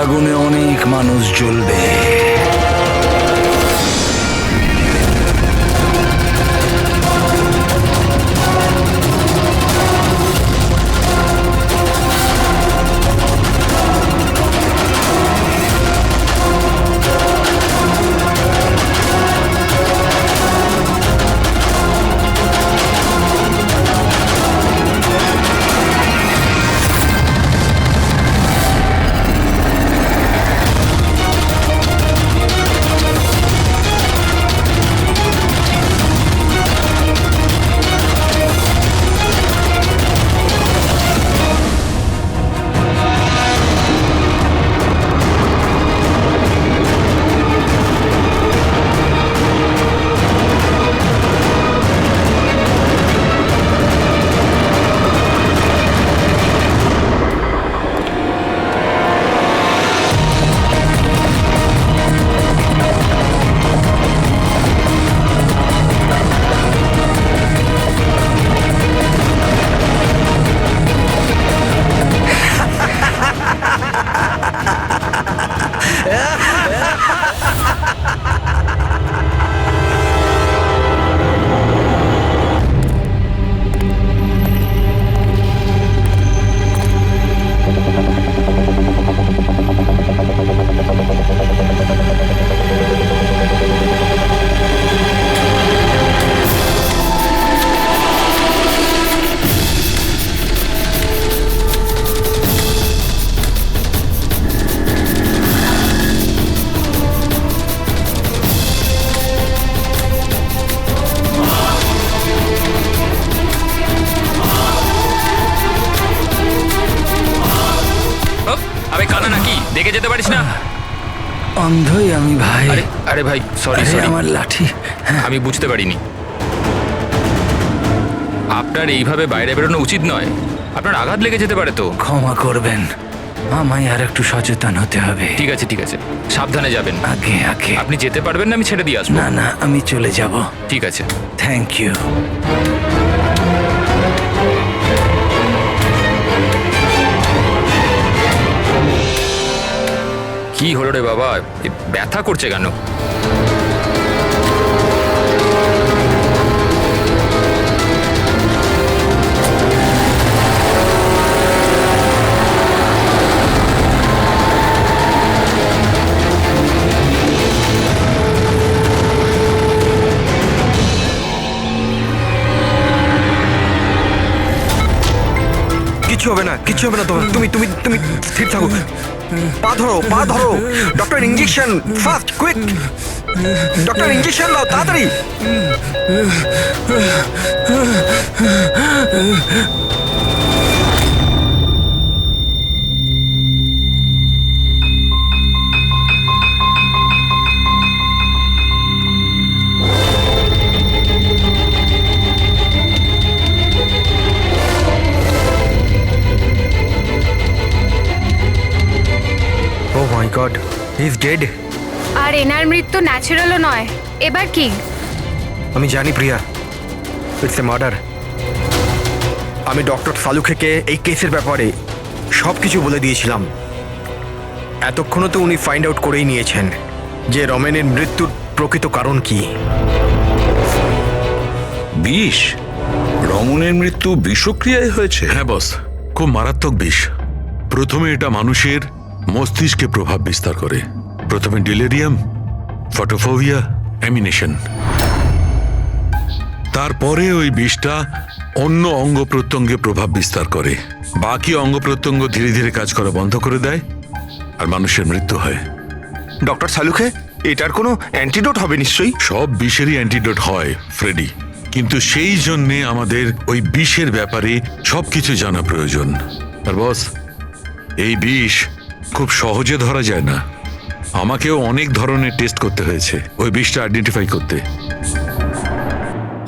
আগুনে অনেক মানুষ জ্বলবে। দেখে যেতে পারিস না? অন্ধই আমি ভাই। আরে ভাই, সরি। আমার লাঠি। আমি বুঝতে পারিনি। আপনার এইভাবে বাইরে বেরোনো উচিত নয়, আপনার আঘাত লেগে যেতে পারে তো। ক্ষমা করবেন, আমায় আর একটু সচেতন হতে হবে। ঠিক আছে, সাবধানে যাবেন। আগে আপনি যেতে পারবেন না? আমি ছেড়ে দিয়ে আসবো। না, আমি চলে যাব। ঠিক আছে, থ্যাংক ইউ। কি হলো রে বাবা, ব্যথা করছে কেন? কিচ্ছু হবে না তোমার। তুমি তুমি তুমি স্থির থাকো। পা ধরো। Doctor injection, fast, quick. Doctor injection দাও তাড়াতাড়ি। Oh my God, he's dead. আর এনার মৃত্যু ন্যাচারালও নয়। এবার কি? আমি জানি প্রিয়া, ইটস এ মার্ডার। আমি ডক্টর সালুখেকে এই কেসের ব্যাপারে সব কিছু বলে দিয়েছিলাম। এতক্ষণও তো উনি ফাইন্ড আউট করেই নিয়েছেন যে রমেনের মৃত্যুর প্রকৃত কারণ কি। বিষ? রমনের মৃত্যু বিষক্রিয়ায় হয়েছে? হ্যাঁ বস, খুব মারাত্মক বিষ। প্রথমে এটা মানুষের মস্তিষ্কে প্রভাব বিস্তার করে। প্রথমে ডিলেরিয়াম, ফটোফোবিয়া, অ্যামিনেশন। তারপরে ওই বিষটা অন্য অঙ্গ প্রত্যঙ্গে প্রভাব বিস্তার করে। বাকি অঙ্গ প্রত্যঙ্গ ধীরে ধীরে কাজ করা বন্ধ করে দেয় আর মানুষের মৃত্যু হয়। ডক্টর সালুখে, এটার কোনো অ্যান্টিডোট হবে নিশ্চয়ই? সব বিষেরই অ্যান্টিডোট হয় ফ্রেডি, কিন্তু সেই জন্যে আমাদের ওই বিষের ব্যাপারে সবকিছু জানা প্রয়োজন। আর বস, এই বিষ খুব সহজে ধরা যায় না। আমাকেও অনেক ধরনের টেস্ট করতে হয়েছে ওই বিষটা আইডেন্টিফাই করতে।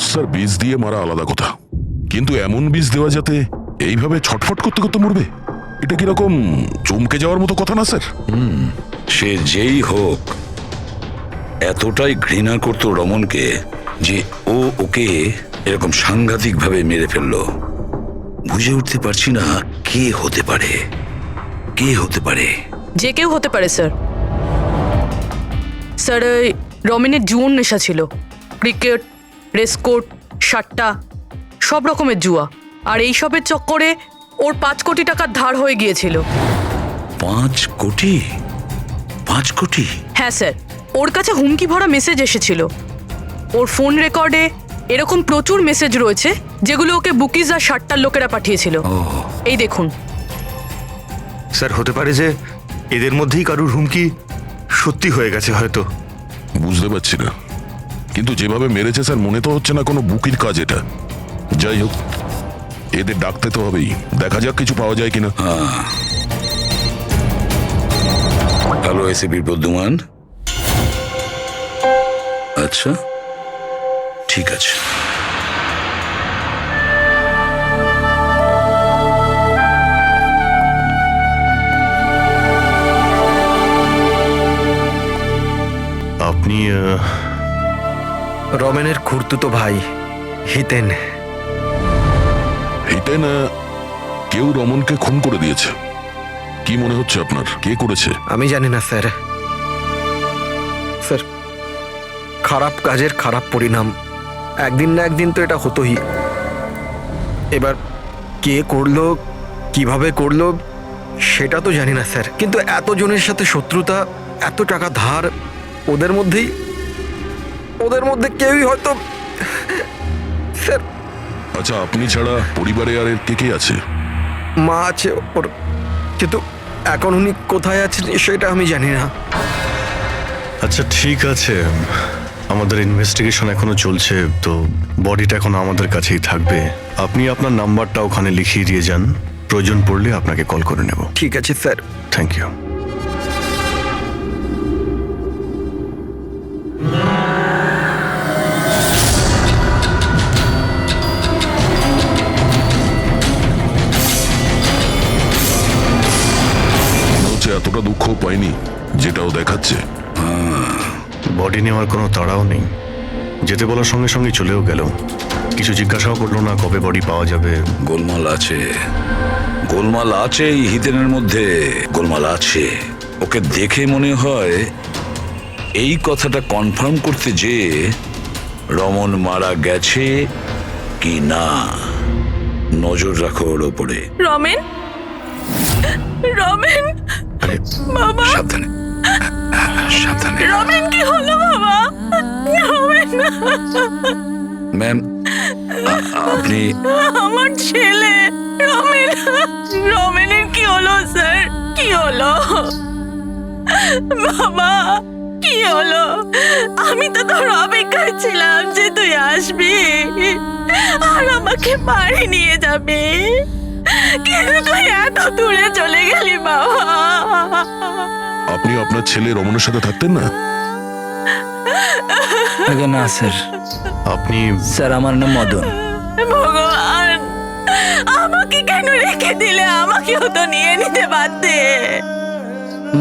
স্যার, বীজ দিয়ে মারা আলাদা কথা, কিন্তু এমন বীজ দেওয়া যাতে এইভাবে ছটফট করতে করতে মরবে, এটা কিরকম চমকে যাওয়ার মতো কথা না স্যার? সে যেই হোক এতটাই ঘৃণা করতো রমনকে যে ও ওকে এরকম সাংঘাতিক ভাবে মেরে ফেললো। বুঝে উঠতে পারছি না কে হতে পারে। যে কেউ হতে পারে স্যার। স্যার ওই রমেনের জুয়োর নেশা ছিল, ক্রিকেট, রেসকোর্ট, সাট্টা, সব রকমের জুয়া। আর এইসবের চক্করে ওর 5 কোটি টাকার ধার হয়ে গিয়েছিল। 5 কোটি? 5 কোটি? হ্যাঁ স্যার, ওর কাছে হুমকি ভরা মেসেজ এসেছিল। ওর ফোন রেকর্ডে এরকম প্রচুর মেসেজ রয়েছে যেগুলো ওকে বুকিজ আর সাট্টার লোকেরা পাঠিয়েছিল। এই দেখুন। স্যার, হতে পারে যে এদের মধ্যেই কারুর হুমকি সত্যি হয়ে গেছে হয়তো। বুঝতে পারছি না, কিন্তু যেভাবে মেরেছে স্যার মনে তো হচ্ছে না কোনো বুকির কাজ এটা। যাই হোক, এদের ডাকতে তো হবেই, দেখা যাক কিছু পাওয়া যায় কিনা। Hello ACP Pradyuman. আচ্ছা, ঠিক আছে। আপনি রমেনের খুড়তুতো ভাই হিতেন। হিতেন, কেউ রমনকে খুন করে দিয়েছে। কি মনে হচ্ছে আপনার, কে করেছে? আমি জানি না স্যার। স্যার, খারাপ কাজের খারাপ পরিণাম, একদিন না একদিন তো এটা হতোই। এবার কে করলো, কিভাবে করলো সেটা তো জানি না স্যার, কিন্তু এতজনের সাথে শত্রুতা, এত টাকা ধার, ওদের মধ্যে কেউই হয়তো। স্যার, আচ্ছা, আপনি ছাড়া পরিবারে আর এর কে কে আছে? মা আছে ওর, কিন্তু এখন উনি কোথায় আছেন সেটা আমি জানি না। আচ্ছা ঠিক আছে, আমাদের ইনভেস্টিগেশন এখনো চলছে, তো বডিটা এখন আমাদের কাছেই থাকবে। আপনি আপনার নাম্বারটা ওখানে লিখিয়ে দিয়ে যান, প্রয়োজন পড়লে আপনাকে কল করে নেব। ঠিক আছে স্যার। Thank you. মনে হচ্ছে এতটা দুঃখ পাইনি যেটাও দেখাচ্ছে। বডি নেওয়ার কোনো তাড়াও নেই, যেতে বলার সঙ্গে সঙ্গে চলেও গেল। কিছু জিজ্ঞাসাও করলো না কবে বডি পাওয়া যাবে। গোলমাল আছে, গোলমাল আছে এই হিতেনের মধ্যে, গোলমাল আছে। ওকে দেখে মনে হয় এই কথাটা কনফার্ম করতে যে রমন মারা গেছে কি না, নজর রাখো ওর ওপরে। রমেন, রমেন বাবা, সাবধানে সাবধানে। রমেন কি হলো বাবা? রমেন, ম্যাম, আপনি আমার ছেলে রমেন, রমেনের কি হলো স্যার? কি হলো বাবা, কি হলো? আমি তো তোর অপেক্ষায় ছিলাম যে তুই আসবি আর আমাকে বাড়ি নিয়ে যাবি, কিন্তু তুই এত দূরে চলে গেলি বাবা। আপনি আপনার ছেলে রমনের সাথে থাকতেন না? আগে না স্যার, আপনি স্যার আমার নাম মদন। ভগবান, আমাকে কেন রেখে দিলে? আমাকেও তো নিয়ে নিতে পারতে।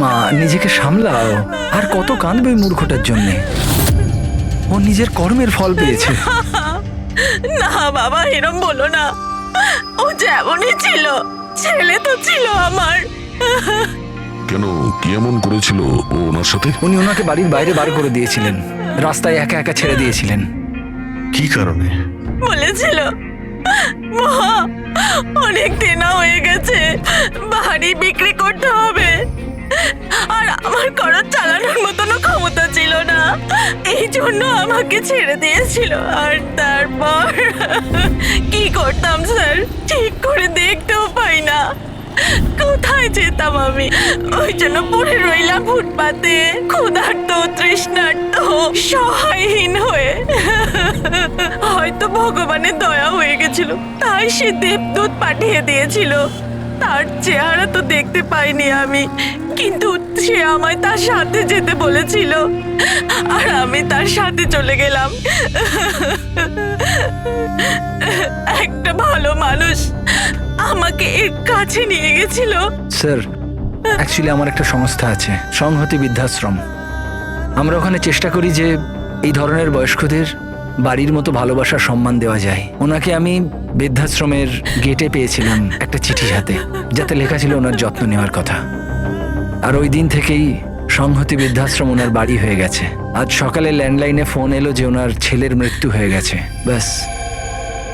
মা, নিজেকে সামলাও। আর কত কাঁদবে ওই মূর্খটার জন্যে? ও নিজের কর্মের ফল পেয়েছে। না বাবা, এরম বলো না। ও যেমনই ছিল, ছেলে তো ছিল আমার। কেন, কি এমন করেছিল ও ওনার সাথে? উনি ওনাকে বাড়ির বাইরে বার করে দিয়েছিলেন, রাস্তায় একা একা ছেড়ে দিয়েছিলেন। কি কারণে? বলেছিল মা অনেক দেনা হয়ে গেছে, বাড়ি বিক্রি করতে হবে, আর আমার খরচ চালানোর মতনও ক্ষমতা ছিল না, এই জন্য আমাকে ছেড়ে দিয়েছিল। আর তারপর কি করতাম স্যার, ঠিক করে দেখতেও পাই না, কোথায় যেতাম আমি? ওই জন্য পড়ে রইলাম ফুটপাতে, ক্ষুধার্ত, তৃষ্ণার্ত, সহায়হীন হয়ে। হয়তো ভগবানের দয়া হয়ে গেছিল, তাই সে দেবদূত পাঠিয়ে দিয়েছিল। তার চেহারা তো দেখতে পাইনি আমি, কিন্তু সে আমায় তার সাথে যেতে বলেছিল, আর আমি তার সাথে চলে গেলাম। একটা ভালো মানুষ আমাকে এর কাছে নিয়ে গেছিল। স্যার, অ্যাকচুয়ালি আমার একটা সংস্থা আছে, সংহতি বৃদ্ধাশ্রম। আমরা ওখানে চেষ্টা করি যে এই ধরনের বয়স্কদের বাড়ির মতো ভালোবাসার সম্মান দেওয়া যায়। ওনাকে আমি বৃদ্ধাশ্রমের গেটে পেয়েছিলাম একটা চিঠি হাতে, যাতে লেখা ছিল ওনার যত্ন নেওয়ার কথা। আর ওই দিন থেকেই সংহতি বৃদ্ধাশ্রম ওনার বাড়ি হয়ে গেছে। আজ সকালে ল্যান্ডলাইনে ফোন এলো যে ওনার ছেলের মৃত্যু হয়ে গেছে। ব্যাস,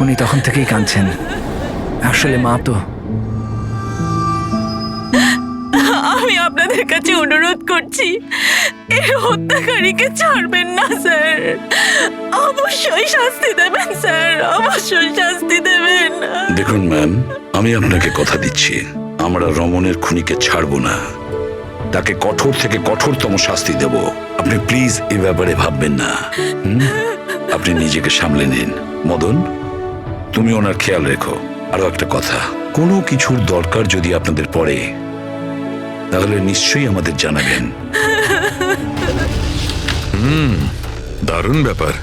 উনি তখন থেকেই কাঁদছেন। আসলে মা তো আমি আপনাদের কাছে অনুরোধ করছি, এই হত্যাকারীকে ছাড়বেন না স্যার। অবশ্যই শাস্তি দেবেন স্যার, অবশ্যই শাস্তি দেবেন। দেখুন ম্যাম, আমি আপনাকে কথা দিচ্ছি, আমরা রমনের খুনিকে ছাড়বো না। তাকে কঠোর থেকে কঠোরতম শাস্তি দেব। আপনি প্লিজ এ ব্যাপারে ভাববেন না। আপনি নিজেকে সামলে নিন। মদন, তুমি ওনার খেয়াল রেখো। আরো একটা কথা, কোনো কিছুর দরকার যদি আপনাদের পড়ে তাহলে নিশ্চয়ই আমাদের জানাবেন। দারুণ ব্যাপার।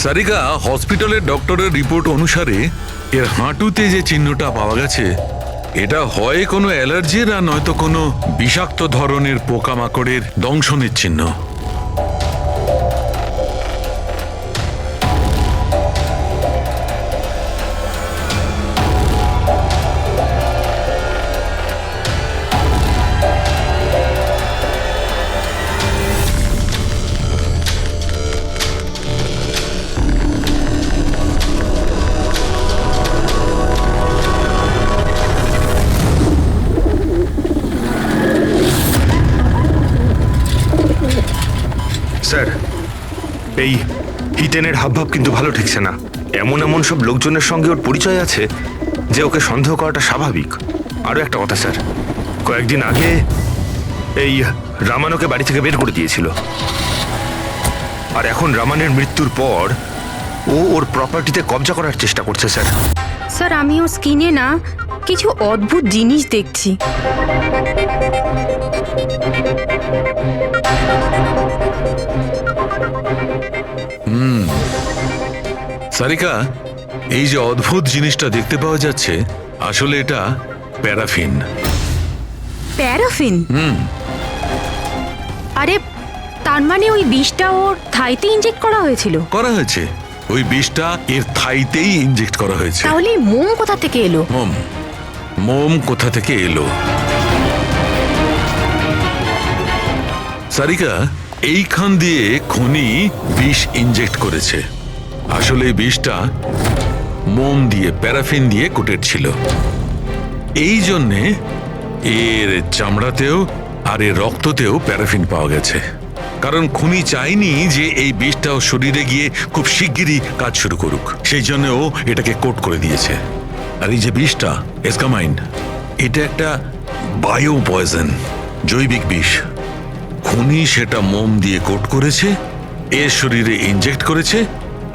সারিকা, হসপিটালের ডক্টরের রিপোর্ট অনুসারে এর হাঁটুতে যে চিহ্নটা পাওয়া গেছে, এটা হয় কোনো অ্যালার্জির আর নয়তো কোনো বিষাক্ত ধরনের পোকামাকড়ের দংশনের চিহ্ন। স্যার, এই হিতেনের হাবভাব কিন্তু ভালো ঠেকছে না। এমন এমন সব লোকজনের সঙ্গে ওর পরিচয় আছে যে ওকে সন্দেহ করাটা স্বাভাবিক। আরও একটা কথা স্যার, কয়েকদিন আগে এই রামানকে বাড়ি থেকে বের করে দিয়েছিল, আর এখন রামানের মৃত্যুর পর ও ওর প্রপার্টিতে কবজা করার চেষ্টা করছে স্যার। স্যার, আমি ওর স্কিনে না কিছু অদ্ভুত জিনিস দেখছি। সারিকা, এই যে অদ্ভুত জিনিসটা দেখতে পাওয়া যাচ্ছে, আসলে এটা প্যারাফিন। প্যারাফিন? আরে, তার মানে ওই বিষটা ওর থাইতে ইনজেক্ট করা হয়েছিল? করা হয়েছে, ওই বিষটা এর থাইতেই ইনজেক্ট করা হয়েছে। তাহলে এই মোম কোথা থেকে এলো? মোম কোথা থেকে এলো? সারিকা, এইখান দিয়ে খুনি বিষ ইনজেক্ট করেছে। আসলে এই বিষটা মোম দিয়ে, প্যারাফিন দিয়ে কোটেড ছিল। এই জন্যে এর চামড়াতেও আর এর রক্ততেও প্যারাফিন পাওয়া গেছে। কারণ খুনি চায়নি যে এই বিষটাও শরীরে গিয়ে খুব শিগগিরই কাজ শুরু করুক, সেই জন্য ও এটাকে কোট করে দিয়েছে। আর এই যে বিষটা এসকামাইন, এটা একটা বায়ো পয়জন, জৈবিক বিষ। খুনি সেটা মোম দিয়ে কোট করেছে, এর শরীরে ইনজেক্ট করেছে,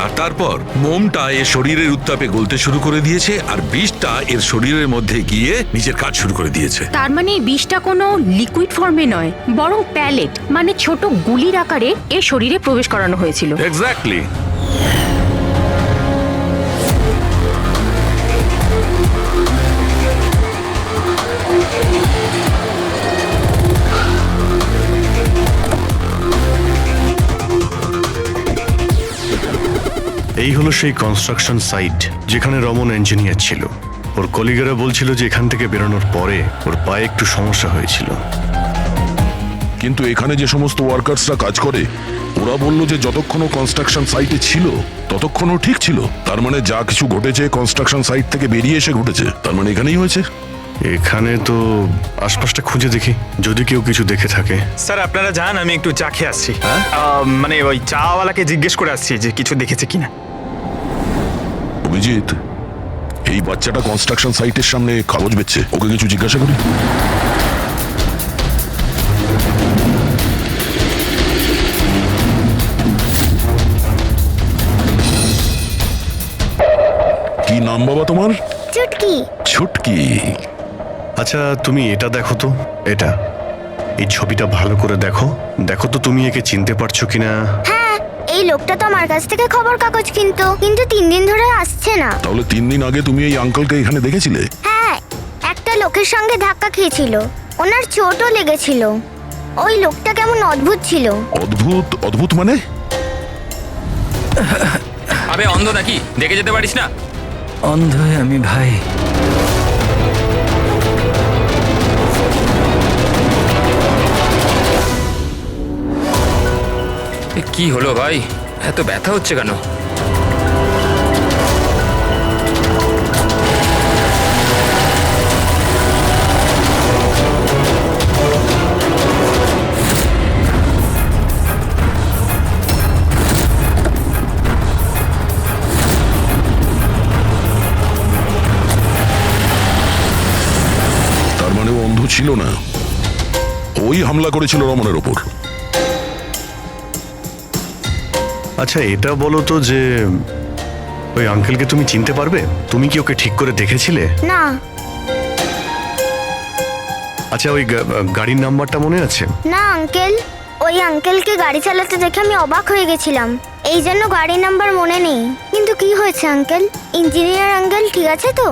আর তারপর মোমটা এর শরীরের উত্তাপে গলতে শুরু করে দিয়েছে, আর বিষটা এর শরীরের মধ্যে গিয়ে নিজের কাজ শুরু করে দিয়েছে। তার মানে এই বিষটা কোনো লিকুইড ফর্মে নয়, বরং প্যালেট মানে ছোট গুলির আকারে এর শরীরে প্রবেশ করানো হয়েছিল। এক্স্যাক্টলি। এই হলো সেই কনস্ট্রাকশন সাইট যেখানে রমন ইঞ্জিনিয়ার ছিল। ওর কলিগেরা বলছিল যে এখান থেকে বেরোনোর পরে ওর পায়ে একটু সমস্যা হয়েছিল। কিন্তু এখানে যে সমস্ত ওয়ার্কার্সরা কাজ করে, ওরা বলল যে যতক্ষণ কনস্ট্রাকশন সাইটে ছিল ততক্ষণও ঠিক ছিল। তার মানে যা কিছু ঘটেছে কনস্ট্রাকশন সাইট থেকে বেরিয়ে এসে ঘটেছে, তার মানে এখানেই হয়েছে। এখানে তো আশপাশটা খুঁজে দেখি, যদি কেউ কিছু দেখে থাকে। স্যার, আপনারা যান, আমি একটু চা খেয়ে আসছি। মানে ওই চাওয়ালাকে জিজ্ঞেস করে আসছি যে কিছু দেখেছে কিনা। অভিজিৎ, এই বাচ্চাটা কনস্ট্রাকশন সাইটের সামনে কাগজ বেচছে, ওকে কিছু জিজ্ঞাসা করি। কি নাম বাবা তোমার? চুটকি। ছুটকি। আচ্ছা, তুমি এটা দেখো তো, এটা এই ছবিটা ভালো করে দেখো, দেখো তো তুমি একে চিনতে পারছো কিনা। হ্যাঁ, এই লোকটা তো আমার কাছ থেকে খবর কাগজ কিন্তু 3 দিন ধরে আসছে না। তাহলে 3 দিন আগে তুমি এই আঙ্কেলকে এখানে দেখেছিলে? হ্যাঁ, একটা লোকের সঙ্গে ধাক্কা খেয়েছিল, ওনার চোটও লেগেছিল। ওই লোকটা কেমন অদ্ভুত ছিল। অদ্ভুত? অদ্ভুত মানে? আবে অন্ধ নাকি, দেখে যেতে পারিস না? অন্ধ আমি ভাই। কি হলো ভাই, এত ব্যথা হচ্ছে কেন? তার মানে ও অন্ধ ছিল না, ওই হামলা করেছিল রমনের ওপর। আচ্ছা এটা বলো তো যে ওই আঙ্কেলকে তুমি চিনতে পারবে? তুমি কি ওকে ঠিক করে দেখেছিলে? না। আচ্ছা ওই গাড়ির নাম্বারটা মনে আছে? না আঙ্কেল, ওই আঙ্কেলকে গাড়ি চালাতে দেখে আমি অবাক হয়ে গেছিলাম, এই জন্য গাড়ির নাম্বার মনে নেই। কিন্তু কি হয়েছে আঙ্কেল? ইঞ্জিনিয়ার আঙ্কেল ঠিক আছে তো?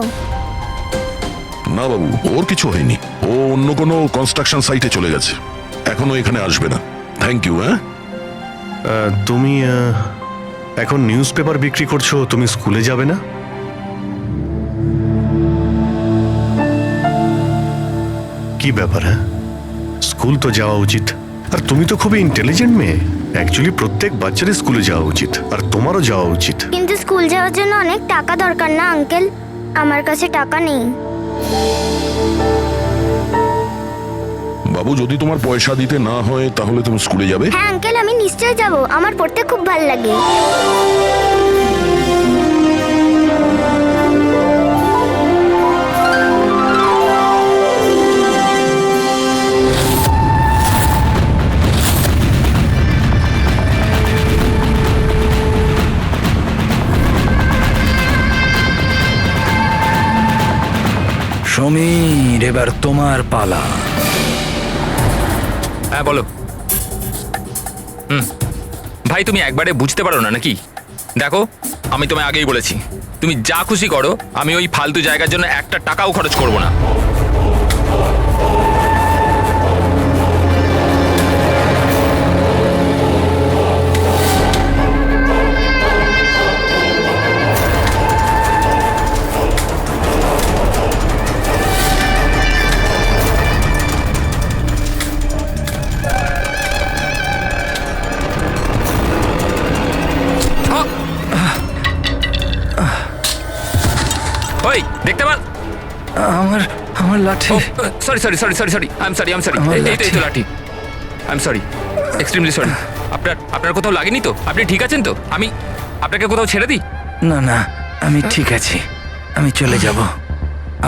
না বাবু, ওর কিছু হয়নি। ও অন্য কোনো কনস্ট্রাকশন সাইটে চলে গেছে, এখনো এখানে আসবে না। Thank you. হ্যাঁ, তুমি এখন নিউজ পেপার বিক্রি করছো, তুমি স্কুলে যাবে না? কি ব্যাপার? হ্যাঁ, স্কুল তো যাওয়া উচিত। আর তুমি তো খুবই ইন্টেলিজেন্ট মেয়ে। অ্যাকচুয়ালি প্রত্যেক বাচ্চারই স্কুলে যাওয়া উচিত, আর তোমারও যাওয়া উচিত। কিন্তু স্কুল যাওয়ার জন্য অনেক টাকা দরকার না আঙ্কেল? আমার কাছে টাকা নেই। বাবু, যদি তোমার পয়সা দিতে না হয় তাহলে তুমি স্কুলে যাবে? হ্যাঁ আঙ্কেল, আমি নিশ্চয়ই যাব, আমার পড়তে খুব ভালো লাগে। সমীর, এবার তোমার পালা। হ্যাঁ বলো। ভাই তুমি একবারে বুঝতে পারো না নাকি? দেখো, আমি তোমায় আগেই বলেছি, তুমি যা খুশি করো, আমি ওই ফালতু জায়গার জন্য একটা টাকাও খরচ করব না। ওই দেখতে পাল আমার আমার লাঠি। Sorry sorry sorry sorry sorry I am sorry এই তো লাঠি। I am sorry, extremely sorry. আপনার কোথাও লাগেনি তো? আপনি ঠিক আছেন তো? আমি আপনাকে কোথাও ছেড়ে দিই? না না, আমি ঠিক আছি, আমি চলে যাব।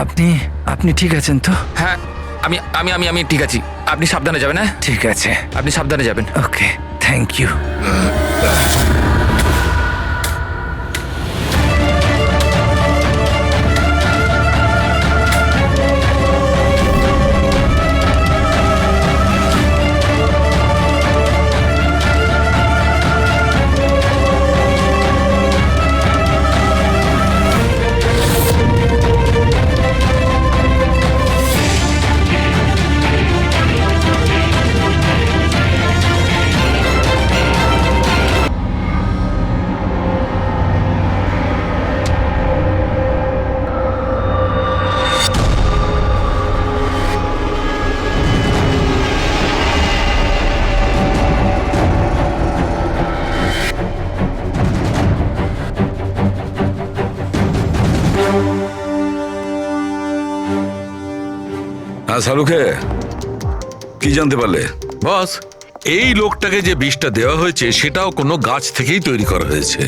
আপনি আপনি ঠিক আছেন তো? হ্যাঁ, আমি আমি আমি আমি ঠিক আছি। আপনি সাবধানে যাবেন। হ্যাঁ ঠিক আছে, আপনি সাবধানে যাবেন। ওকে, থ্যাংক ইউ। হ্যাঁ শাহরুখে, কি জানতে পারলে? বস, এই লোকটাকে যে বিষটা দেওয়া হয়েছে সেটাও কোনো গাছ থেকেই তৈরি করা হয়েছে।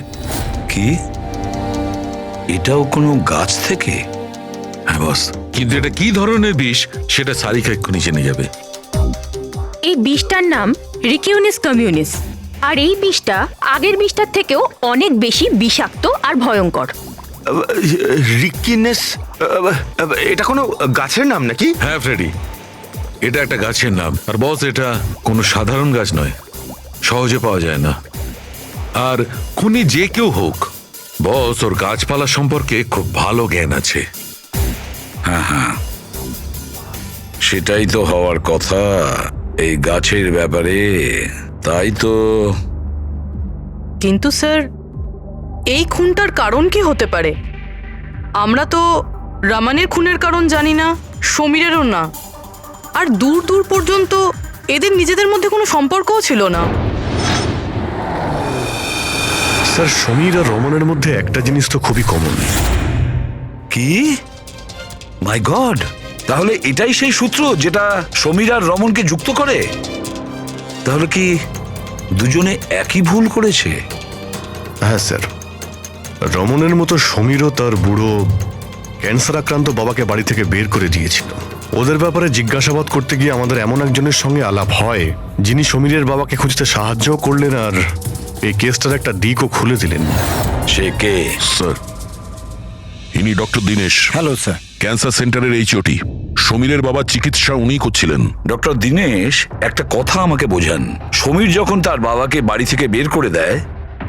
কি, এটাও কোনো গাছ থেকে? হ্যাঁ বস, কিন্তু এটা কি ধরনের বিষ সেটা সারিকা এক্ষুনি জেনে যাবে। এই বিষটার নাম রিকিউনিস কমিউনিস, আর এই বিষটা আগের বিষটার থেকেও অনেক বেশি বিষাক্ত আর ভয়ঙ্কর। রিকিনেস, এটা কোনো গাছের নাম নাকি? হ্যাঁ ফ্রেডি, এটা একটা গাছের নাম। আর বস, এটা কোনো সাধারণ গাছ নয়, সহজে পাওয়া যায় না। আর খুনি যে কেউ হোক, বস ওর গাছপালা সম্পর্কে খুব ভালো জ্ঞান আছে। হ্যাঁ হ্যাঁ, সেটাই তো হওয়ার কথা এই গাছের ব্যাপারে। তাই তো। কিন্তু স্যার, এই খুনটার কারণ কি হতে পারে? আমরা তো রামানের খুনের কারণ জানি না, সমীরেরও না, আর দূর দূর পর্যন্ত এদের নিজেদের মধ্যে কোনো সম্পর্কও ছিল না। স্যার সমীর আর রমনের মধ্যে একটা জিনিস তো খুবই কমন। কি? মাই গড, তাহলে এটাই সেই সূত্র যেটা সমীর আর রমনকে যুক্ত করে? তাহলে কি দুজনে একই ভুল করেছে? হ্যাঁ স্যার, রমনের মতো সমীরও তার বুড়ো ক্যান্সার আক্রান্ত বাবাকে বাড়ি থেকে বের করে দিয়েছিল। ওদের ব্যাপারে জিজ্ঞাসাবাদ করতে গিয়ে আমাদের এমন একজনের সঙ্গে আলাপ হয় যিনি সমীরের বাবাকে খুঁজতে সাহায্য করলেন আর এই কেসটার একটা দিকও খুলে দিলেন। সে কে? স্যার, ইনি doctor Dinesh, hello sir. Cancer সেন্টারের এইচওটি। সমীরের বাবার চিকিৎসা উনিই করছিলেন। ডক্টর দীনেশ, একটা কথা আমাকে বোঝান। সমীর যখন তার বাবাকে বাড়ি থেকে বের করে দেয়,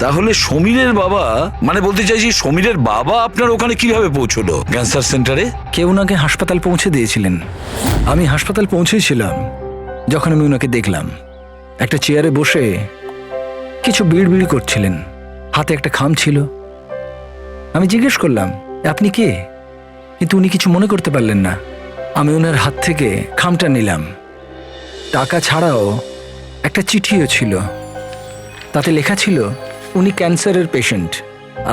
তাহলে সমীরের বাবা, মানে বলতে চাইছি সমীরের বাবা আপনার ওখানে কিভাবে পৌঁছলো ক্যান্সার সেন্টারে? কেউ ওনাকে হাসপাতাল পৌঁছে দিয়েছিলেন। আমি হাসপাতাল পৌঁছেছিলাম যখন আমি ওনাকে দেখলাম একটা চেয়ারে বসে কিছু বিড়বিড় করছিলেন, হাতে একটা খাম ছিল। আমি জিজ্ঞেস করলাম, আপনি কে? কিন্তু উনি কিছু মনে করতে পারলেন না। আমি ওনার হাত থেকে খামটা নিলাম। টাকা ছাড়াও একটা চিঠিও ছিল, তাতে লেখা ছিল উনি ক্যান্সারের পেশেন্ট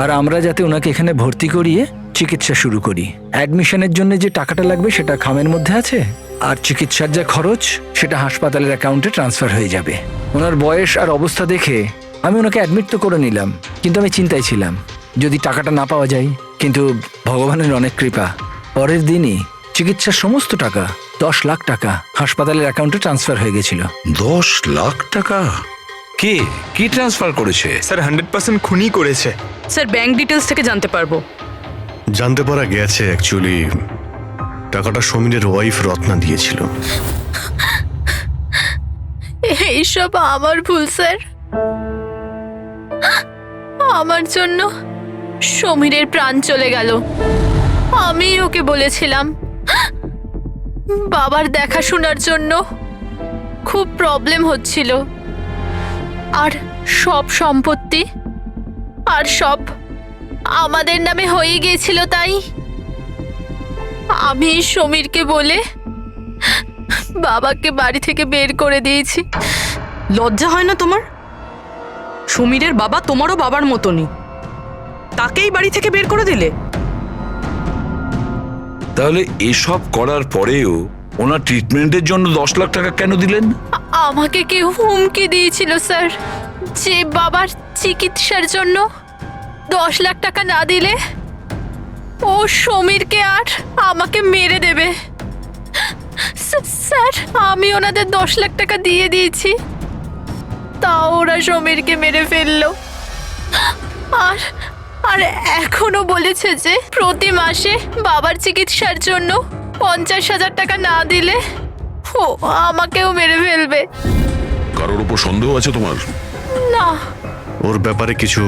আর আমরা যাতে ওনাকে এখানে ভর্তি করিয়ে চিকিৎসা শুরু করি। অ্যাডমিশনের জন্য যে টাকাটা লাগবে সেটা খামের মধ্যে আছে, আর চিকিৎসার যা খরচ সেটা হাসপাতালের অ্যাকাউন্টে ট্রান্সফার হয়ে যাবে। ওনার বয়স আর অবস্থা দেখে আমি ওনাকে অ্যাডমিট তো করে নিলাম, কিন্তু আমি চিন্তায় ছিলাম যদি টাকাটা না পাওয়া যায়। কিন্তু ভগবানের অনেক কৃপা, পরের দিনই চিকিৎসার সমস্ত টাকা 10 লাখ টাকা হাসপাতালের অ্যাকাউন্টে ট্রান্সফার হয়ে গেছিল। 10 লাখ টাকা? কে কি ট্রান্সফার করেছে? স্যার 100% খুনি করেছে। স্যার ব্যাংক ডিটেলস থেকে জানতে পারবো? জানতে পারা গেছে অ্যাকচুয়ালি টাকাটা সমীরের ওয়াইফ রত্না দিয়েছিল। এইসব আমার ভুল স্যার। আমার জন্য সমীরের প্রাণ চলে গেল। আমি ওকে বলেছিলাম বাবার দেখাশোনার জন্য খুব প্রবলেম হচ্ছিল, আর সব সম্পত্তি আর সব আমাদের নামে হয়ে গিয়েছিল। তাই আমি সমীরকে বলে বাবাকে বাড়ি থেকে বের করে দিয়েছি। লজ্জা হয় না তোমার? সমীরের বাবা তোমারও বাবার মতনই, তাকেই বাড়ি থেকে বের করে দিলে। তাহলে এসব করার পরেও ওনার ট্রিটমেন্টের জন্য 10 লাখ টাকা কেন দিলেন? আমাকে কেউ হুমকি দিয়েছিল স্যার যে বাবার চিকিৎসার জন্য 10 লাখ টাকা না দিলে ও সমীরকে আর আমাকে মেরে দেবে। স্যার আমি ওনাদের 10 লাখ টাকা দিয়ে দিয়েছি, তাও ওরা সমীরকে মেরে ফেললো। আর আর এখনো বলেছে যে প্রতি মাসে বাবার চিকিৎসার জন্য 50,000 টাকা না দিলে ও আমাকেও মেরে ফেলবে। কারোর উপর সন্দেহ আছে তোমার? না। ওর ব্যাপারে কিছু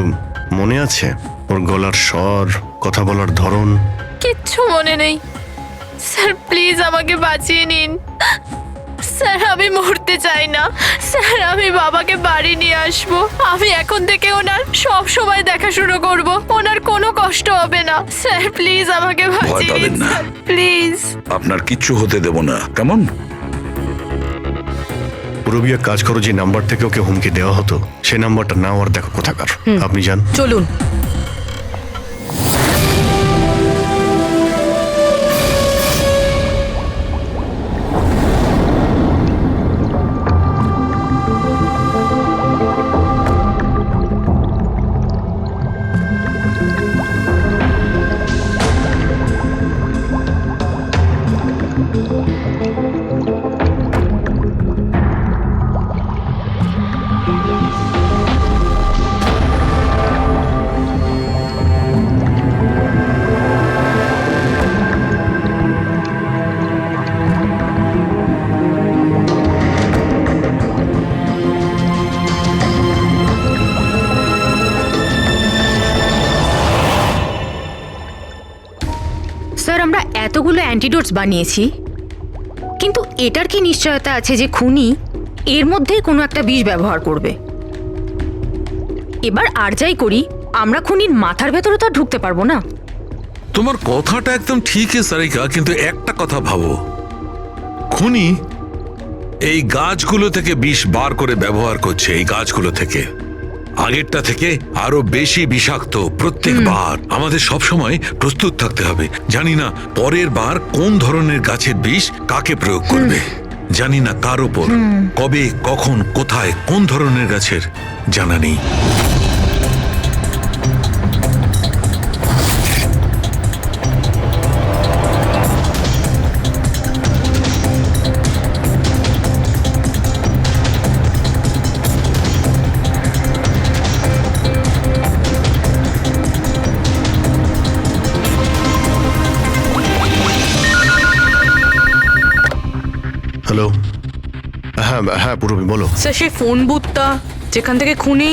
মনে আছে? ওর গলার স্বর, কথা বলার ধরন? কিচ্ছু মনে নেই স্যার, প্লিজ আমাকে বাঁচিয়ে নিন স্যার। আমি মরতে চাই না স্যার, আমি বাবাকে বাড়ি নিয়ে আসবো। আমি এখন থেকে ওনার সব সময় দেখাশুনো করব, ওনার কোনো কষ্ট হবে না স্যার। প্লিজ আমাকে বাঁচিয়ে পাবেন নিন না। Sir, please. আপনার কিচ্ছু হতে দেব না, কেমন? পুরবিয়া কাজ করো যে নাম্বার থেকে ওকে হুমকি দেওয়া হতো, সে নাম্বারটা নাও আর দেখো কোথাকার। আপনি যান। চলুন। স্যার আমরা এতগুলো অ্যান্টিডোটস বানিয়েছি, কিন্তু এটার কি নিশ্চয়তা আছে যে খুনি এর মধ্যেই কোনো একটা বিষ ব্যবহার করবে? এবার আর যাই করি, আমরা খুনির মাথার ভেতরে তো আর ঢুকতে পারবো না। তোমার কথাটা একদম ঠিক সারিকা, কিন্তু একটা কথা ভাবো, খুনি এই গাছগুলো থেকে বিষ বার করে ব্যবহার করছে, এই গাছগুলো থেকে। আগেরটা থেকে আরো বেশি বিষাক্ত প্রত্যেকবার। আমাদের সব সময় প্রস্তুত থাকতে হবে। জানি না পরের বার কোন ধরনের গাছের বিষ কাকে প্রয়োগ করবে, জানি না কার ওপর, কবে, কখন, কোথায়, কোন ধরনের গাছের জানা নেই। হ্যালো, হ্যাঁ হ্যাঁ পুরবি বলো। স্যার সেই ফোন বুথটা যেখান থেকে খুনি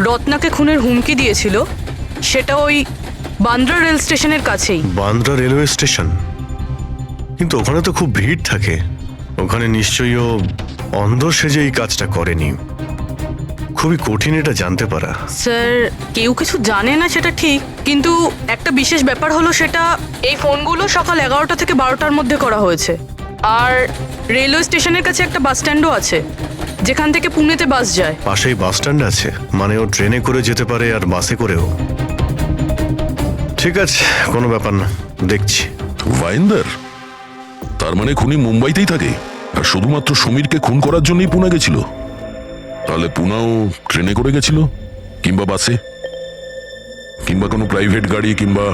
রত্নাকে খুনের হুমকি দিয়েছিল সেটা ওই বান্দ্রা রেল স্টেশনের কাছেই। Bandra railway station? কিন্তু ওখানে তো খুব ভিড় থাকে, ওখানে নিশ্চয়ই ও অন্ধ সেজে এই কাজটা করেনি। খুবই কঠিন এটা জানতে পারা। স্যার কেউ কিছু জানে না সেটা ঠিক, কিন্তু একটা বিশেষ ব্যাপার হলো সেটা এই ফোনগুলো সকাল 11টা থেকে 12টার মধ্যে করা হয়েছে। আর রেলওয়ে স্টেশনের কাছে একটা বাস স্ট্যান্ডও আছে যেখান থেকে পুনেতে বাস যায়। পাশেই বাস স্ট্যান্ড আছে, মানে ও ট্রেনে করে যেতে পারে আর বাসে করেও। ঠিক আছে, কোনো ব্যাপার না, দেখছি। ভাইন্দার, তার মানে খুনি মুম্বাইতেই থাকে আর শুধুমাত্র সমীরকে খুন করার জন্যই পুনা গেছিল? তাহলে পুনাও ট্রেনে করে গেছিল, কিংবা বাসে, কিংবা কোনো প্রাইভেট গাড়ি, কিংবা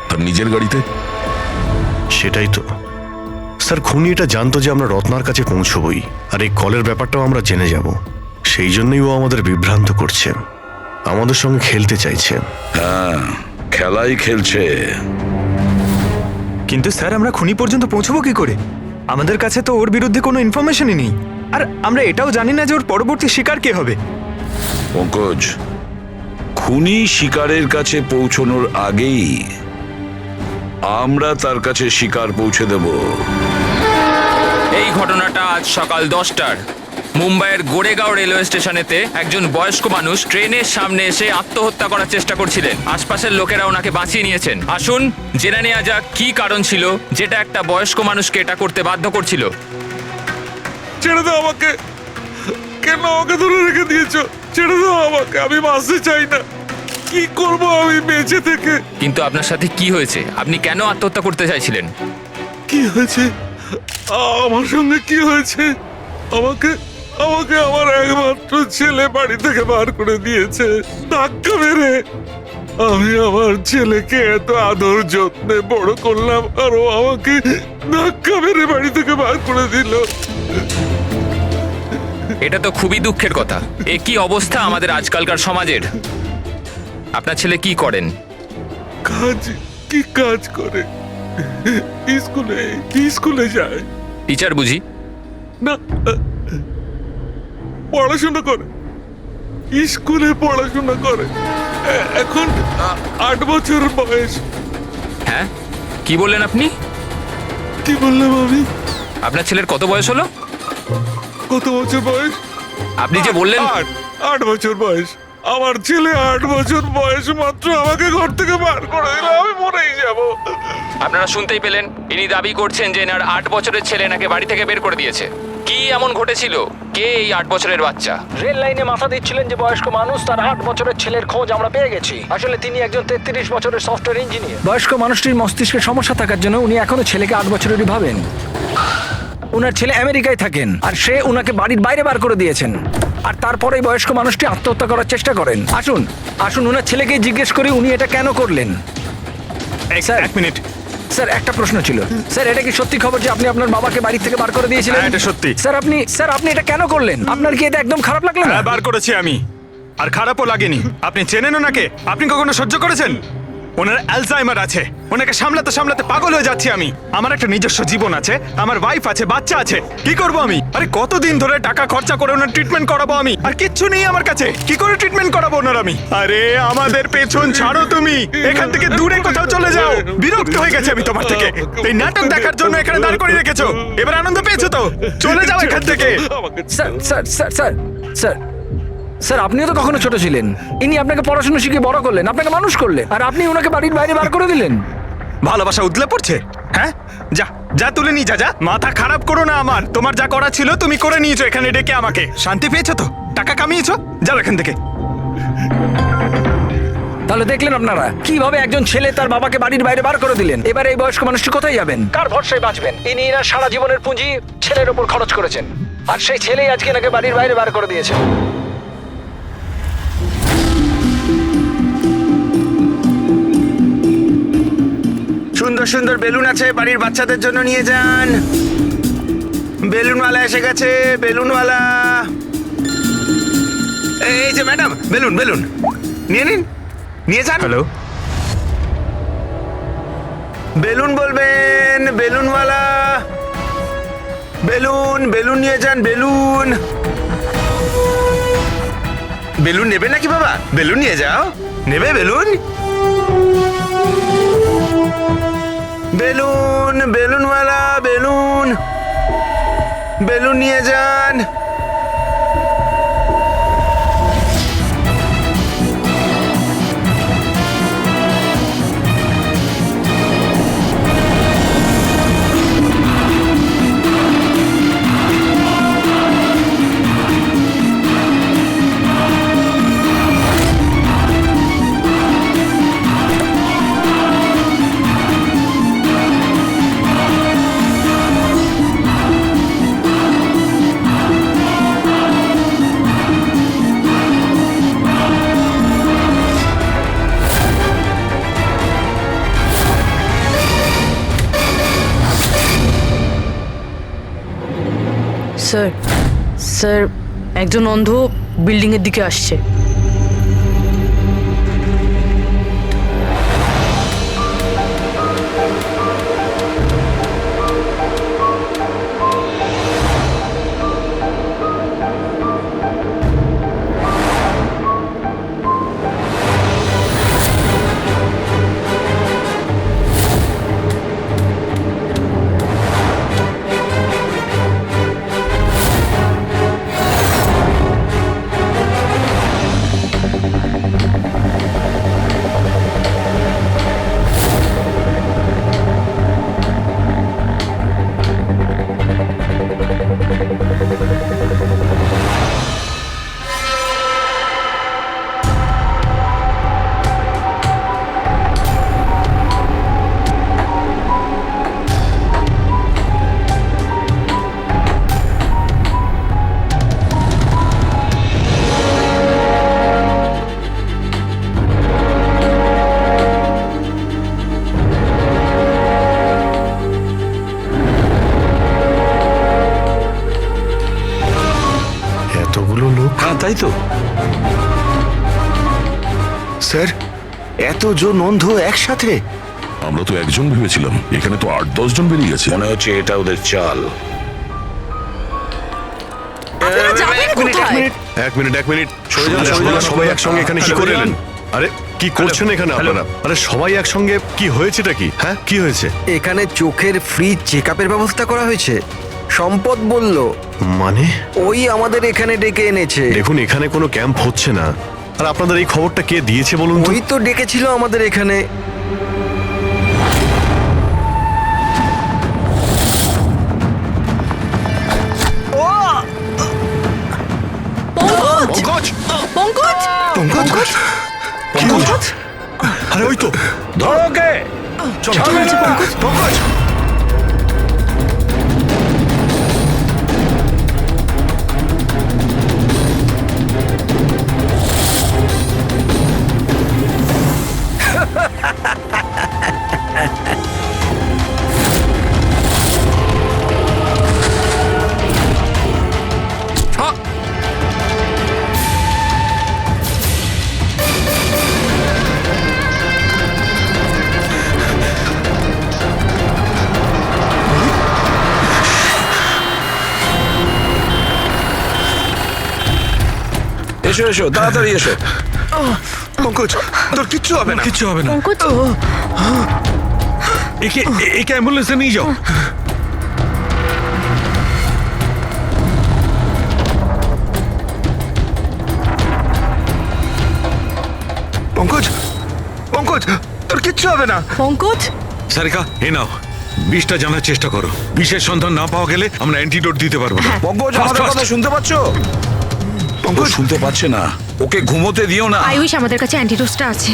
তার নিজের গাড়িতে। সেটাই তো স্যার, খুনি এটা জানতো যে আমরা রত্নার কাছে পৌঁছবই, আর এই কলের ব্যাপারটাও আমরা জেনে যাব। সেই জন্যই ও আমাদের বিভ্রান্ত করছে, আমাদের সঙ্গে খেলতে চাইছে। হ্যাঁ, খেলাই খেলছে। কিন্তু স্যার আমরা খুনি পর্যন্ত পৌঁছবো কি করে? আমাদের কাছে তো ওর বিরুদ্ধে কোনো ইনফরমেশনই নেই, আর আমরা এটাও জানি না যে ওর পরবর্তী শিকার কে হবে। পঙ্কজ, খুনি শিকারের কাছে পৌঁছানোর আগেই আমরা তার কাছে শিকার পৌঁছে দেব। এই ঘটনাটা আজ সকাল 10টার মুম্বাইয়ের গোরেগাঁও রেলওয়ে স্টেশনেতে একজন বয়স্ক মানুষ ট্রেনের সামনে এসে আত্মহত্যা করার চেষ্টা করছিলেন। আশপাশের লোকেরা ওনাকে বাঁচিয়ে নিয়েছেন। আসুন জেনে নেওয়া যাক কি কারণ ছিল যেটা একটা বয়স্ক মানুষকে এটা করতে বাধ্য করছিল। ছেড়ে দাও আমাকে, কেন আমাকে ধরে রেখে দিয়েছো? ছেড়ে দাও আমাকে, আমি বাঁচতে চাই না। কি করব আমি বেঁচে থেকে? কিন্তু আপনার সাথে কি হয়েছে? আপনি কেন আত্মহত্যা করতে চাইছিলেন? কি হয়েছে? আমার সঙ্গে কি হয়েছে? আমাকে আমাকে আমার একমাত্র ছেলে বাড়ি থেকে বার করে দিয়েছে ধাক্কা মেরে। আমি আমার ছেলেকে এত আদর যত্নে বড় করলাম, আর ও আমাকে ধাক্কা মেরে বাড়ি থেকে বার করে দিল। এটা তো খুবই দুঃখের কথা। এ কি অবস্থা আমাদের আজকালকার সমাজের। আপনার ছেলে কি করেন? কি কাজ করে? স্কুলে যায়। টিচার বুঝি? না, পড়াশোনা করে, স্কুলে পড়াশোনা করে। এখন 8 বছর বয়স। হ্যাঁ, কি বললেন আপনি? কি বললাম আমি? আপনার ছেলের কত বয়স হলো? কত বছর বয়স? আপনি যে বললেন 8 বছর বয়স। আমার ছেলে 8 বছর বয়স মাত্র আমাকে ঘর থেকে বার করে দিল, আমি মরেই যাব। আপনারা শুনতেই পেলেন, ইনি দাবি করছেন যে এনার 8 বছরের ছেলে নাকি বাড়ি থেকে বের করে দিয়েছে। কি এমন ঘটেছিল? কে এই 8 বছরের বাচ্চা? রেল লাইনে মাথা দিচ্ছিলেন যে বয়স্ক মানুষ, তার 8 বছরের ছেলের খোঁজ আমরা পেয়ে গেছি। আসলে তিনি একজন 33 বছরের সফটওয়্যার ইঞ্জিনিয়ার। বয়স্ক মানুষটির মস্তিষ্কে সমস্যা থাকার জন্য উনি এখনো ছেলেকে 8 বছরেরই ভাবেন। ওনার ছেলে আমেরিকায় থাকেন আর সে ওনাকে বাড়ির বাইরে বার করে দিয়েছেন, আর তারপরে বয়স্ক মানুষটি আত্মহত্যা করার চেষ্টা করেন। আসুন আসুন ওনার ছেলেকে জিজ্ঞেস করি উনি এটা কেন করলেন। Sir 1 minute. স্যার একটা প্রশ্ন ছিল। স্যার এটা কি সত্যি খবর যে আপনি আপনার বাবাকে বাড়ি থেকে বার করে দিয়েছিলেন? হ্যাঁ, এটা সত্যি। স্যার আপনি এটা কেন করলেন? আপনার কি এটা একদম খারাপ লাগলো না? হ্যাঁ, বার করেছি আমি, আর খারাপও লাগেনি। আপনি চেনেন ওনাকে? আপনি কখনো সহ্য করেছেন? ওনার অ্যালজাইমার আছে, ওনাকে সামলাতে সামলাতে পাগল হয়ে যাচ্ছি আমি। আমার একটা নিজস্ব জীবন আছে, আমার ওয়াইফ আছে, বাচ্চা আছে। কি করব আমি? আরে কতদিন ধরে টাকা খরচা করে ওনার ট্রিটমেন্ট করাবো আমি, আর কিচ্ছু নেই আমার কাছে। কি করে ট্রিটমেন্ট করাবো ওনার আমি? আরে আমাদের পেছন ছাড়ো, তুমি এখান থেকে দূরে কোথাও চলে যাও। বিরক্ত হয়ে গেছে আমি তোমার থেকে। এই নাটক দেখার জন্য এখানে দাঁড় করিয়ে রেখেছো, এবার আনন্দ পেয়েছো তো? চলে যাও এখান থেকে। Sir sir sir sir sir sir আপনিও তো কখনো ছোট ছিলেন। ইনি আপনাকে পড়াশোনা শিখিয়ে বড় করলেন, আপনাকে মানুষ করলেন, আর আপনি ওনাকে বাড়ির বাইরে বার করে দিলেন। ভালোবাসা উদলে পড়ছে? হ্যাঁ, যা যা তুলে নিয়ে যা। মাথা খারাপ করো না আমার। তোমার যা করা ছিল তুমি করে নিয়েছো, এখানে ডেকে আমাকে। শান্তি পেয়েছো তো? টাকা কামিয়েছো? যাও এখান থেকে। তাহলে দেখলেন আপনারা কিভাবে একজন ছেলে তার বাবাকে বাড়ির বাইরে বার করে দিলেন। এবার এই বয়স্ক মানুষটি কোথায় যাবেন? কার ভরসায় বাঁচবেন? ইনি এনার সারা জীবনের পুঁজি ছেলের ওপর খরচ করেছেন, আর সেই ছেলেই আজকে এনাকে বাড়ির বাইরে বার করে দিয়েছে। সুন্দর সুন্দর বেলুন আছে, বাড়ির বাচ্চাদের জন্য নিয়ে যান। বেলুনওয়ালা এসে গেছে, বেলুনওয়ালা। এই যে ম্যাডাম, বেলুন বেলুন নিয়ে নিন, নিয়ে যান। হ্যালো, বেলুন বলবেন, বেলুনওয়ালা। বেলুন বেলুন নিয়ে যান, বেলুন। বেলুন নেবে নাকি বাবা? বেলুন নিয়ে যাও। নেবে বেলুন? বেলুন বেলুনওয়ালা, বেলুন। বেলুন নিয়ে যান। স্যার, স্যার, একজন অন্ধ বিল্ডিং এর দিকে আসছে। এতগুলো লোক? হ্যাঁ তাই তো। স্যার, এতজন অন্ধ একসাথে? আমরা তো একজন ভেবেছিলাম, এখানে তো 8-10 জন বেরিয়ে গেছে। মনে হচ্ছে এটা ওদের চাল। আপনারা যাবেন কোথায়? এক মিনিট সরে যান, সরে যান। সবাই একসঙ্গে এখানে কি করে এলেন? আরে কি করছেন এখানে আপনারা? আরে সবাই একসঙ্গে, কি হয়েছেটা কি? হ্যাঁ, কি হয়েছে? এখানে চোখের ফ্রি চেক আপের ব্যবস্থা করা হয়েছে। সম্পদ বলল, মানে ওই আমাদের এখানে ডেকে এনেছে। দেখুন, এখানে কোনো ক্যাম্প হচ্ছে না। আর আপনাদের এই খবরটা কে দিয়েছে বলুন তো? ওই তো ডেকেছিল আমাদের এখানে। পঙ্কজ! পঙ্কজ! পঙ্কজ, পঙ্কজ! আরে ওই তো, ধরো ওকে। চলো পঙ্কজ, পঙ্কজ! এসো এসো, তাড়াতাড়ি এসো। পঙ্কজ, তোর কিচ্ছু হবে না। কিচ্ছু হবে না। পঙ্কজ, একে অ্যাম্বুলেন্সে নিয়ে যাও। পঙ্কজ, পঙ্কজ, তোর কিচ্ছু হবে না। পঙ্কজ! সারিকা, এ নাও, বিষটা জানার চেষ্টা করো। বিষের সন্ধান না পাওয়া গেলে আমরা অ্যান্টিডোট দিতে পারবো না। পঙ্কজ, Fast, আমাদের fast. কথা শুনতে পাচ্ছো? ও শুনতে পাচ্ছে না, ওকে ঘুমোতে দিও না। আই উইশ আমাদের কাছে অ্যান্টিডোজটা আছে,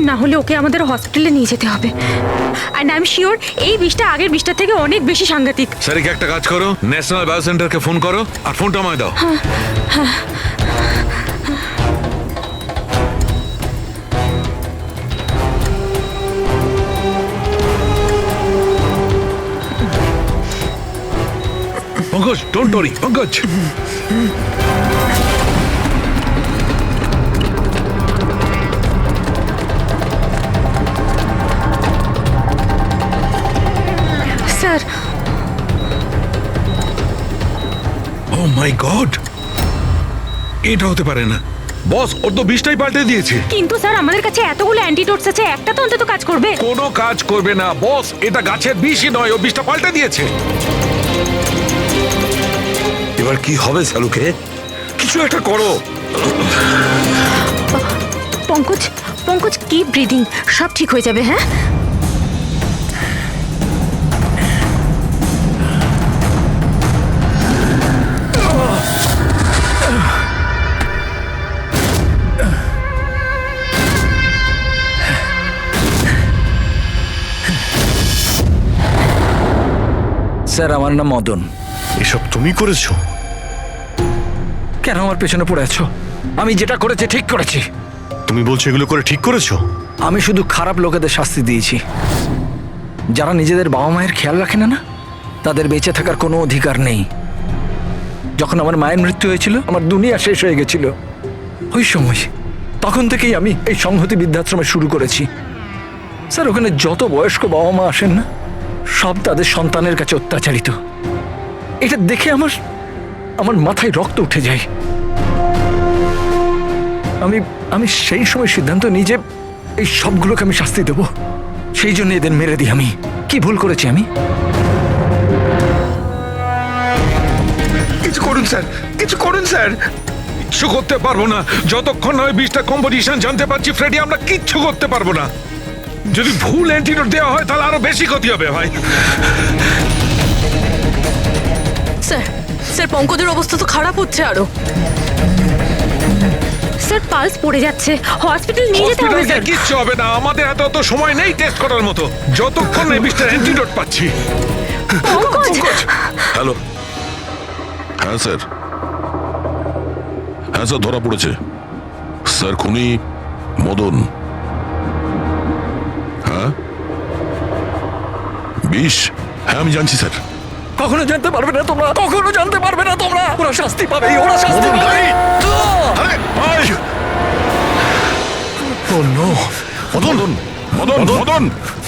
না হলে ওকে আমাদের হসপিটালে নিয়ে যেতে হবে। অ্যান্ড আই এম শিওর এই বিষটা আগের বিষটার থেকে অনেক বেশি সাংঘাতিক। স্যারকে একটা কাজ করো, ন্যাশনাল বায়ো সেন্টারকে ফোন করো আর ফোনটা আমায় দাও। Pankaj, don't worry Pankaj. Sir, oh my god, এটা হতে পারে না। বস, ওর তো বিষটাই পাল্টে দিয়েছে। কিন্তু স্যার আমাদের কাছে এতগুলো অ্যান্টিডোটস আছে, একটা তো অন্তত কাজ করবে। কোনো কাজ করবে না বস, এটা গাছের বিষই নয়, ও বিষটা পাল্টে দিয়েছে। এবার কি হবে সালুকে? কিছু একটা করো। পঙ্কজ, পঙ্কজ কি ব্রিদিং, সব ঠিক হয়ে যাবে। হ্যাঁ, স্যার আমার নাম মদন। এসব তুমি করেছো? কেন আমার পেছনে পড়ে আছো? আমি যেটা করেছি ঠিক করেছি। তুমি বলছো এগুলো করে ঠিক করেছো? আমি শুধু খারাপ লোকেদের শাস্তি দিয়েছি, যারা নিজেদের বাবা মায়ের খেয়াল রাখে না, তাদের বেঁচে থাকার কোনো অধিকার নেই। যখন আমার মায়ের মৃত্যু হয়েছিল, আমার দুনিয়া শেষ হয়ে গেছিল। ওই সময় তখন থেকেই আমি এই সংহতি বৃদ্ধাশ্রমে শুরু করেছি। স্যার, ওখানে যত বয়স্ক বাবা মা আসেন না, সব তাদের সন্তানের কাছে অত্যাচারিত। এটা দেখে আমার মাথায় রক্ত উঠে যায়। আমি সেই সময় সিদ্ধান্ত নিই যে এই সবগুলোকে আমি শাস্তি দেব। সেই জন্য এদের মেরে দিই। আমি কি ভুল করেছি? আমি কিছু করুন স্যার, কিছু করুন স্যার। কিচ্ছু করতে পারবো না যতক্ষণ না ওই বিষটা কম্পোজিশন জানতে পারছি। ফ্রেডি, আমরা কিচ্ছু করতে পারবো না। যদি ভুল অ্যান্টিডোট দেওয়া হয় তাহলে আরো বেশি ক্ষতি হবে ভাই। স্যার, স্যার পঙ্কজের অবস্থা তো খারাপ হচ্ছে আরো। স্যার পালস পড়ে যাচ্ছে, হসপিটাল নিয়ে যেতে হবে। হসপিটালে স্যার, কিচ্ছু হবে না, আমাদের হাতে অত সময় নেই টেস্ট করার মতো। যতক্ষণ এই বিষটার অ্যান্টিডোট পাচ্ছি। পঙ্কজ, হ্যালো। হ্যাঁ স্যার, হ্যাঁ স্যার, ধরা পড়েছে স্যার। খুনি মদন। হ্যাঁ, বিষ। হ্যাঁ আমি জানছি স্যার। কখনো জানতে পারবে না তোমরা, কখনো জানতে পারবে না তোমরা। ওরা শাস্তি পাবে, ওরা শাস্তি পাবে। ও নো! মদন, মদন, মদন!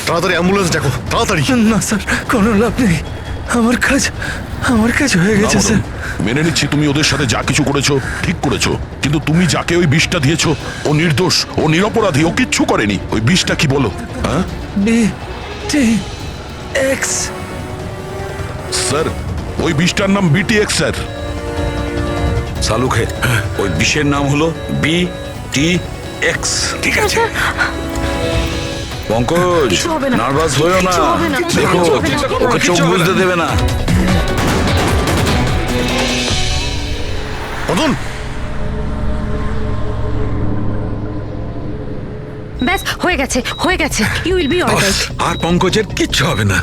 তাড়াতাড়ি অ্যাম্বুলেন্স ডাকো, তাড়াতাড়ি। না স্যার, কোনো লাভ নেই। আমার কাজ হয়ে না, গেছে মদন, স্যার। মেনে নিচ্ছি তুমি ওদের সাথে যা কিছু করেছো ঠিক করেছো, কিন্তু তুমি যাকে ওই বিষটা দিয়েছো ও নির্দোষ, ও নিরপরাধী, ও কিচ্ছু করেনি। ওই বিষটা কি বলো? হ্যাঁ BTX স্যার, ওই বিষটার নাম BTX স্যার। সালুকে, ওই বিষের নাম হলো BTX। ঠিক আছে পঙ্কজ, কিছু হবে না। নার্ভাস হয়েও না। কিছু হবে না। দেখো, কিছু হবে না। ওকে চোখ বুঝতে দেবে না। মদন! ব্যাস হয়ে গেছে, হয়ে গেছে। You will be alright. আর পঙ্কজের কিচ্ছু হবে না,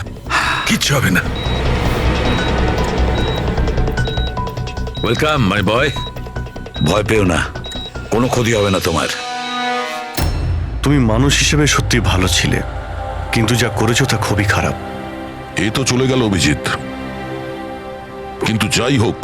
কিচ্ছু হবে না। Welcome my boy. ভয় পেও না, কোনো ক্ষতি হবে না তোমার। তুমি মানুষ হিসেবে সত্যি ভালো ছিলে, কিন্তু যা করেছো তা খুবই খারাপ। এ তো চলে গেল অভিজিৎ, কিন্তু যাই হোক